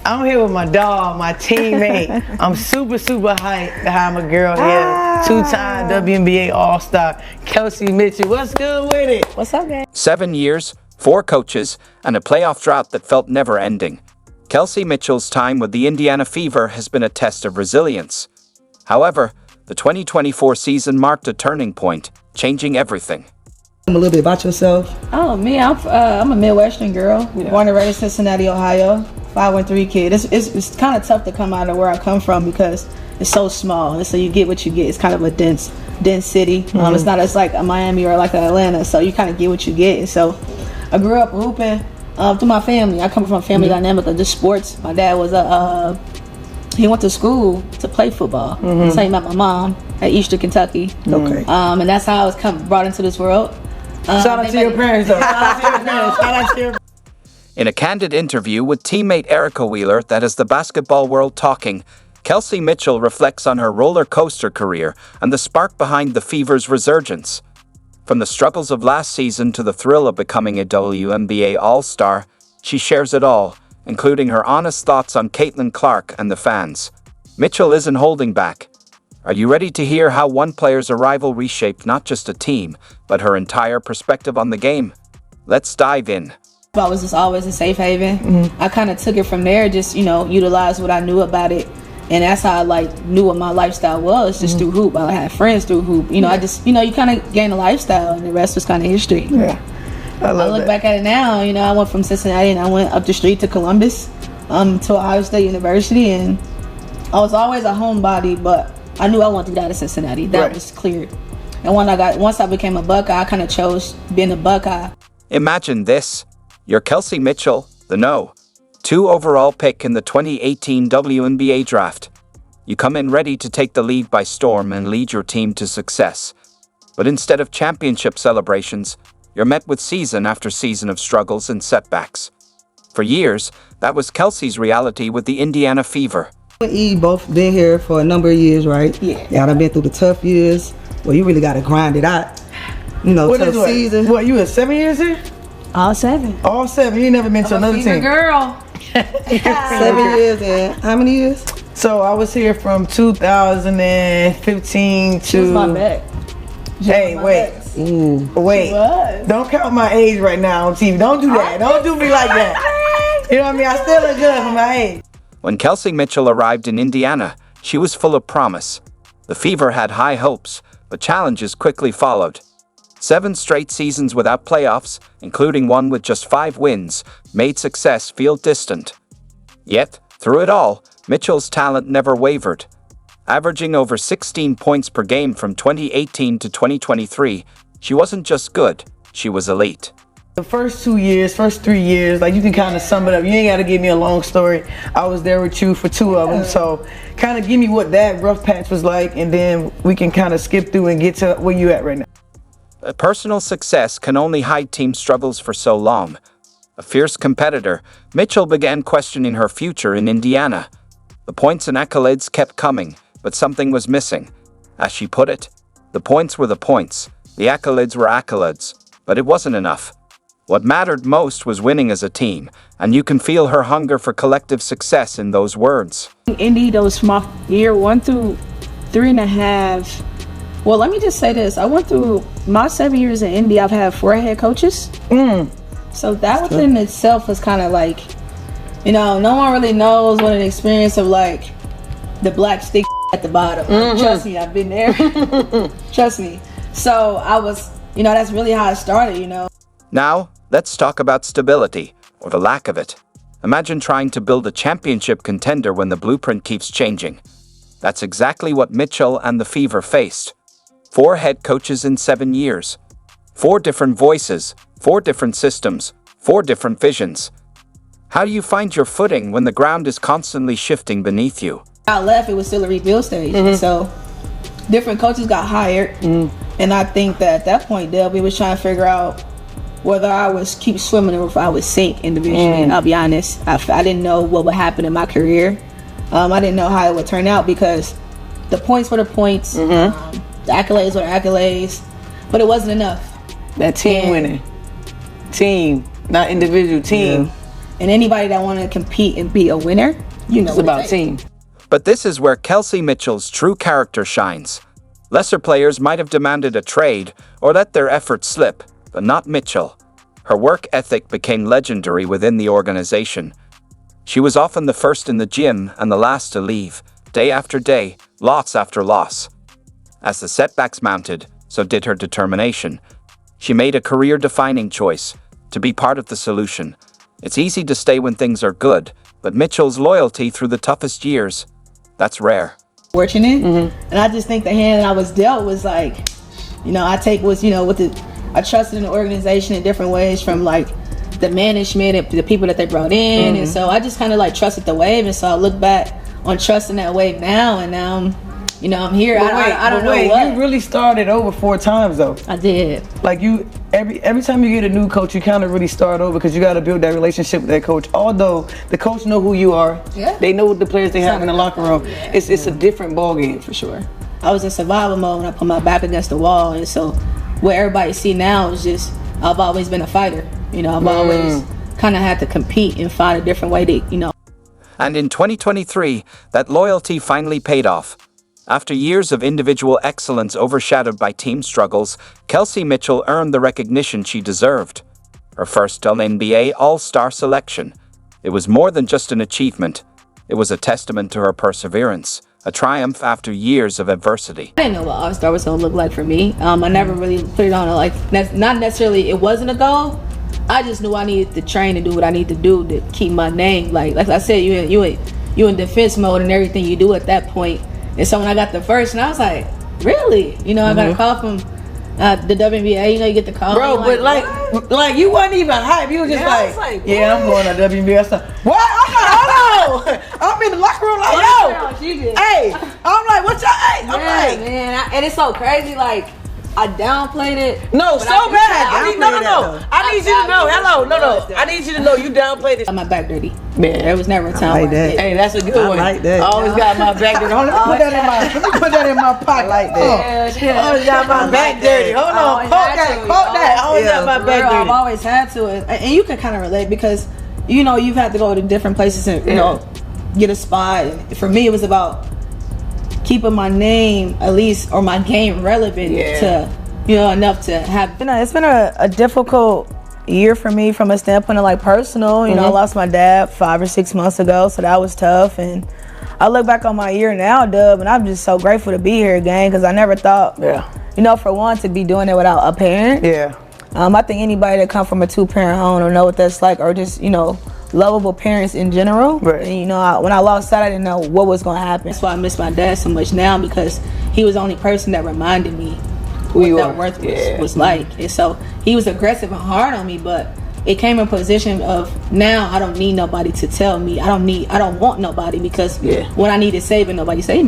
I'm here with my dog, my teammate. I'm super hyped to have my girl here. Two-time WNBA All-Star, Kelsey Mitchell. What's good with it? What's up, guys? 7 years, 4 coaches, and a playoff drought that felt never-ending. Kelsey Mitchell's time with the Indiana Fever has been a test of resilience. However, the 2024 season marked a turning point, changing everything. A little bit about yourself. Oh, me, I'm a Midwestern girl, born and raised in Cincinnati, Ohio. 5'3" kid. It's kind of tough to come out of where I come from because it's so small. And so you get what you get. It's kind of a dense city. It's not as like a Miami or like Atlanta. So you kind of get what you get. And so I grew up hooping through my family. I come from a family dynamic of just sports. My dad was he went to school to play football. So he met my mom at Eastern Kentucky. Okay. And that's how I was brought into this world. Shout out to your parents, though. Shout out to your In a candid interview with teammate Erica Wheeler that has the basketball world talking, Kelsey Mitchell reflects on her roller coaster career and the spark behind the Fever's resurgence. From the struggles of last season to the thrill of becoming a WNBA All-Star, she shares it all, including her honest thoughts on Caitlin Clark and the fans. Mitchell isn't holding back. Are you ready to hear how one player's arrival reshaped not just a team, but her entire perspective on the game? Let's dive in. I was just always a safe haven. I kind of took it from there, just, utilized what I knew about it. And that's how I knew what my lifestyle was, just through hoop. I had friends through hoop. I just, you kind of gain a lifestyle, and the rest was kind of history. Yeah. I look back at it now, I went from Cincinnati and I went up the street to Columbus, to Ohio State University, and I was always a homebody, but I knew I wanted to get out of Cincinnati. That was clear. And once I became a Buckeye, I kind of chose being a Buckeye. Imagine this. You're Kelsey Mitchell, the No. 2 overall pick in the 2018 WNBA draft. You come in ready to take the league by storm and lead your team to success. But instead of championship celebrations, you're met with season after season of struggles and setbacks. For years, that was Kelsey's reality with the Indiana Fever. We and E both been here for a number of years, right? Yeah. Y'all done been through the tough years. Well, you really got to grind it out. Tough season. What, you had 7 years here? All 7. All 7. You ain't never been to another Fever team. girl. 7 years and how many years? So I was here from 2015 to. She was my back. Hey, wait. Wait. She was. Don't count my age right now on TV. Don't do that. Don't do me like that. You know what I mean? I still look good for my age. When Kelsey Mitchell arrived in Indiana, she was full of promise. The Fever had high hopes, but challenges quickly followed. 7 straight seasons without playoffs, including one with just 5 wins, made success feel distant. Yet, through it all, Mitchell's talent never wavered. Averaging over 16 points per game from 2018 to 2023, she wasn't just good, she was elite. The first 3 years, you can kind of sum it up. You ain't got to give me a long story. I was there with you for 2 of them. So kind of give me what that rough patch was like, and then we can kind of skip through and get to where you at right now. A personal success can only hide team struggles for so long. A fierce competitor, Mitchell began questioning her future in Indiana. The points and accolades kept coming, but something was missing. As she put it, the points were the points, the accolades were accolades, but it wasn't enough. What mattered most was winning as a team, and you can feel her hunger for collective success in those words. Indy, those my year 1 through 3.5. Well, let me just say this. I went through my 7 years in Indy. I've had 4 head coaches. So that within itself was kind of like, no one really knows what an experience of the black stick at the bottom. Trust me, I've been there. Trust me. So I was, that's really how it started, Now, let's talk about stability, or the lack of it. Imagine trying to build a championship contender when the blueprint keeps changing. That's exactly what Mitchell and the Fever faced. 4 head coaches in 7 years. 4 different voices, 4 different systems, 4 different visions. How do you find your footing when the ground is constantly shifting beneath you? I left, it was still a rebuild stage. So different coaches got hired. And I think that at that point, Delby was trying to figure out whether I was keep swimming or if I would sink individually. I'll be honest. I didn't know what would happen in my career. I didn't know how it would turn out because the points were the points. The accolades were accolades. But it wasn't enough. That team winning. Team, not individual, team. And anybody that want to compete and be a winner, you know, It's about team. But this is where Kelsey Mitchell's true character shines. Lesser players might have demanded a trade or let their efforts slip, but not Mitchell. Her work ethic became legendary within the organization. She was often the first in the gym and the last to leave, day after day, loss after loss. As the setbacks mounted, so did her determination. She made a career-defining choice, to be part of the solution. It's easy to stay when things are good, but Mitchell's loyalty through the toughest years, that's rare. Fortunate, and I just think the hand I was dealt was like, you know, I trusted in the organization in different ways, from like the management and the people that they brought in, and so I just kind of like trusted the wave, and so I look back on trusting that wave now, and now I'm here. I don't know what. You really started over 4 times though. I did. Like you, every time you get a new coach, you kind of really start over because you got to build that relationship with that coach. Although the coach know who you are, they know what the players they have in the locker room. It's a different ball game for sure. I was in survival mode when I put my back against the wall, and so what everybody see now is just I've always been a fighter. You know, I've always kind of had to compete and find a different way to, you know. And in 2023, that loyalty finally paid off. After years of individual excellence overshadowed by team struggles, Kelsey Mitchell earned the recognition she deserved. Her first WNBA All-Star selection. It was more than just an achievement. It was a testament to her perseverance, a triumph after years of adversity. I didn't know what All-Star was going to look like for me. I never really put it on not necessarily it wasn't a goal. I just knew I needed to train and do what I need to do to keep my name. Like I said, you in defense mode and everything you do at that point. And so when I got the first, and I was like, really? You know, I got a call from the WNBA. You know, you get the call. Bro, but like you wasn't even hype. You was just like, yeah, I'm going to WNBA. I said, what? I'm like, hold on. I'm in the locker room like, yo. Hey, I'm like, what's your hey? I'm like, man, and it's so crazy. Like, I downplayed it. No, so bad. I need you to know. Hello, no. I need you to know you downplayed it. Got my back dirty. Man, there was never a time like like that. Hey, that's a good one. I like that. I always got my back dirty. Hold on, let me put that in my pocket. I like that. I always got my back dirty. Hold on, quote that. I always got my back I've dirty. always had to, and you can kind of relate because you know you've had to go to different places and you know get a spot. For me, it was about keeping my name at least or my game relevant to enough to have. You know, it's been a difficult year for me from a standpoint of like personal. You know, I lost my dad 5 or 6 months ago, so that was tough. And I look back on my year now, Dub, and I'm just so grateful to be here again because I never thought, you know, for one, to be doing it without a parent. I think anybody that come from a 2-parent home don't know what that's like, or just, you know, lovable parents in general. Right. And, you know, when I lost that, I didn't know what was going to happen. That's why I miss my dad so much now, because he was the only person that reminded me what that worth was like. And so he was aggressive and hard on me, but it came in a position of now I don't need nobody to tell me. I don't want nobody, because when I needed saving, nobody saved me.